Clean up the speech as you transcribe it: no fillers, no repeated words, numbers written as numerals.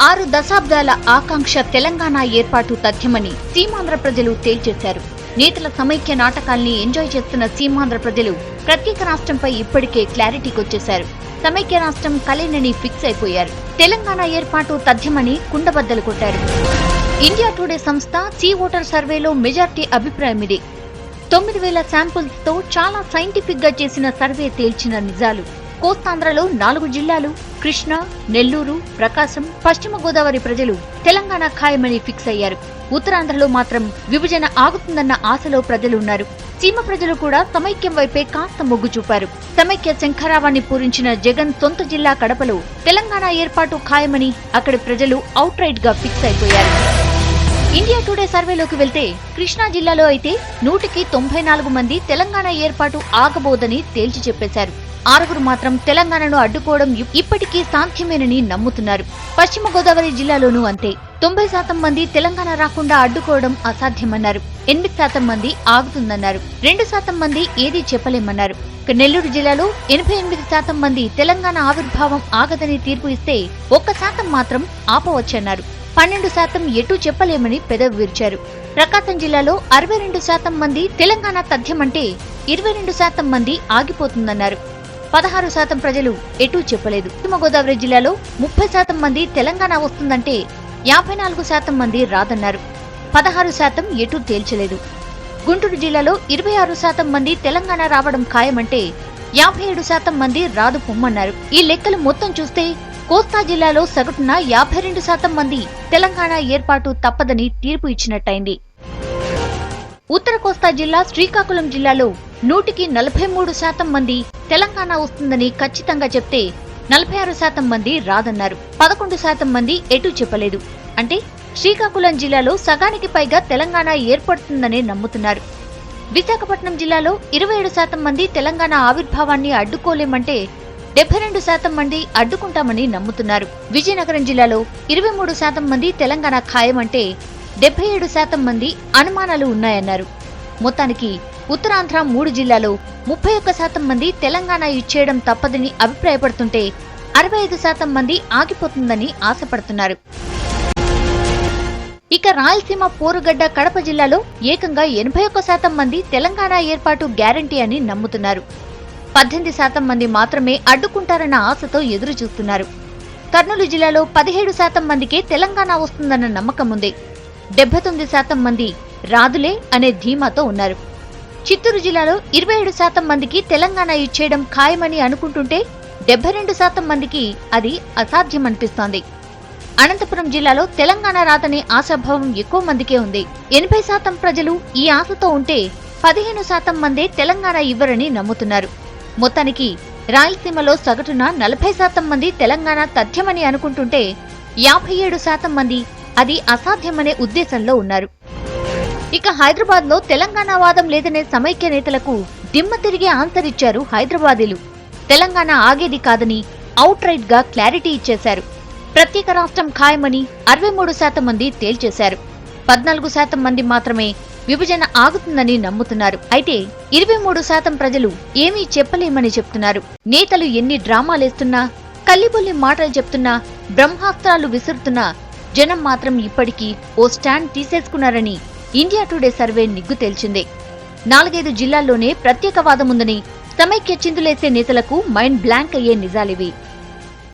6 దశాబ్దాల ఆకాంక్ష తెలంగాణ ఏర్పాటు తథ్యమని సీమాంధ్ర ప్రజలు తేల్చేశారు. నేతల సమైక్య నాటకాల్ని ఎంజాయ్ చేస్తున్న సీమాంధ్ర ప్రజలు ప్రత్యేక రాష్ట్రంపై ఇప్పటికే క్లారిటీకొచ్చేశారు. సమైక్య రాష్ట్రం కలేనని ఫిక్స్ అయిపోయారు. తెలంగాణ ఏర్పాటు తథ్యమని కుండబద్దలు కొట్టారు. ఇండియా టుడే సంస్థ సీ ఓటర్ సర్వేలో మెజార్టీ అభిప్రాయం ఇదే. 9,000 శాంపుల్స్ తో చాలా సైంటిఫిక్ గా చేసిన సర్వే తేల్చిన నిజాలు. కోస్తాంధ్రలో 4 జిల్లాలు కృష్ణా, నెల్లూరు, ప్రకాశం, పశ్చిమ గోదావరి ప్రజలు తెలంగాణ ఖాయమని ఫిక్స్ అయ్యారు. ఉత్తరాంధ్రలో మాత్రం విభజన ఆగుతుందన్న ఆశలో ప్రజలున్నారు. సీమ ప్రజలు కూడా సమైక్యం వైపే కాస్త మొగ్గు చూపారు. సమైక్య శంఖారావాన్ని పూరించిన జగన్ సొంత జిల్లా కడపలో తెలంగాణ ఏర్పాటు ఖాయమని అక్కడి ప్రజలు అవుట్ రైట్ గా ఫిక్స్ అయిపోయారు. ఇండియా టుడే సర్వేలోకి వెళ్తే కృష్ణా జిల్లాలో అయితే 194 మంది తెలంగాణ ఏర్పాటు ఆగబోదని తేల్చి చెప్పేశారు. 6 మాత్రం తెలంగాణను అడ్డుకోవడం ఇప్పటికీ సాధ్యమేనని నమ్ముతున్నారు. పశ్చిమ గోదావరి జిల్లాలోనూ అంతే. 90% మంది తెలంగాణ రాకుండా అడ్డుకోవడం అసాధ్యమన్నారు. 8% మంది ఆగుతుందన్నారు. 2% మంది ఏదీ చెప్పలేమన్నారు. నెల్లూరు జిల్లాలో 88% మంది తెలంగాణ ఆవిర్భావం ఆగదని తీర్పు ఇస్తే 1% మాత్రం ఆపవచ్చన్నారు. 12% ఎటూ చెప్పలేమని పెదవి విరిచారు. ప్రకాశం జిల్లాలో 62% మంది తెలంగాణ తథ్యమంటే 22% మంది ఆగిపోతుందన్నారు. 16% ప్రజలు ఎటూ చెప్పలేదు. పశ్చిమ గోదావరి జిల్లాలో 30% మంది తెలంగాణ వస్తుందంటే 54% మంది రాదన్నారు. 16% ఎటూ తేల్చలేదు. గుంటూరు జిల్లాలో 26% మంది తెలంగాణ రావడం ఖాయమంటే 57% మంది రాదు పొమ్మన్నారు. ఈ లెక్కలు మొత్తం చూస్తే కోస్తా జిల్లాలో సగటున 52% మంది తెలంగాణ ఏర్పాటు తప్పదని తీర్పు ఇచ్చినట్టయింది. ఉత్తర కోస్తా జిల్లా శ్రీకాకుళం జిల్లాలో 143% మంది తెలంగాణ వస్తుందని ఖచ్చితంగా చెప్తే 46% మంది రాదన్నారు. 11% మంది ఎటూ చెప్పలేదు. అంటే శ్రీకాకుళం జిల్లాలో సగానికి పైగా తెలంగాణ ఏర్పడుతుందనే నమ్ముతున్నారు. విశాఖపట్నం జిల్లాలో 27% మంది తెలంగాణ ఆవిర్భావాన్ని అడ్డుకోలేమంటే 72% మంది అడ్డుకుంటామని నమ్ముతున్నారు. విజయనగరం జిల్లాలో 23% మంది తెలంగాణ ఖాయమంటే 77% మంది అనుమానాలు ఉన్నాయన్నారు. మొత్తానికి ఉత్తరాంధ్ర 3 జిల్లాలో 31% మంది తెలంగాణ ఇచ్చేయడం తప్పదని అభిప్రాయపడుతుంటే 65% మంది ఆగిపోతుందని ఆశపడుతున్నారు. ఇక రాయలసీమ పోరుగడ్డ కడప జిల్లాలో ఏకంగా 81% మంది తెలంగాణ ఏర్పాటు గ్యారంటీ అని నమ్ముతున్నారు. 18% మంది మాత్రమే అడ్డుకుంటారన్న ఆశతో ఎదురు చూస్తున్నారు. కర్నూలు జిల్లాలో 17% మందికే తెలంగాణ వస్తుందన్న నమ్మకం ఉంది. 79% మంది రాదులే అనే ధీమాతో ఉన్నారు. చిత్తూరు జిల్లాలో 27% మందికి తెలంగాణ ఇచ్చేయడం ఖాయమని అనుకుంటుంటే 72% మందికి అది అసాధ్యమనిపిస్తోంది. అనంతపురం జిల్లాలో తెలంగాణ రాదనే ఆశాభావం ఎక్కువ మందికే ఉంది. 80% ప్రజలు ఈ ఆశతో ఉంటే 15% మందే తెలంగాణ ఇవ్వరని నమ్ముతున్నారు. మొత్తానికి రాయలసీమలో సగటున 40% మంది తెలంగాణ తథ్యమని అనుకుంటుంటే 57% మంది అది అసాధ్యమనే ఉద్దేశంలో ఉన్నారు. ఇక హైదరాబాద్ లో తెలంగాణ వాదం లేదనే సమైక్య నేతలకు దిమ్మ తిరిగి ఆన్సర్ ఇచ్చారు హైదరాబాదీలు. తెలంగాణ ఆగేది కాదని అవుట్ రైట్ గా క్లారిటీ ఇచ్చేశారు. ప్రత్యేక రాష్ట్రం ఖాయమని 63% మంది తేల్చేశారు. 14% మంది మాత్రమే విభజన ఆగుతుందని నమ్ముతున్నారు. అయితే 23% ప్రజలు ఏమీ చెప్పలేమని చెప్తున్నారు. నేతలు ఎన్ని డ్రామాలేస్తున్నా, కల్లిబొల్లి మాటలు చెప్తున్నా, బ్రహ్మాస్త్రాలు విసురుతున్నా జనం మాత్రం ఇప్పటికీ ఓ స్టాండ్ తీసేసుకున్నారని ఇండియా టుడే సర్వే నిగ్గు తేల్చింది. 4-5 జిల్లాల్లోనే ప్రత్యేకవాదముందని సమైక్య చిందులేసే నేతలకు మైండ్ బ్లాంక్ అయ్యే నిజాలివి.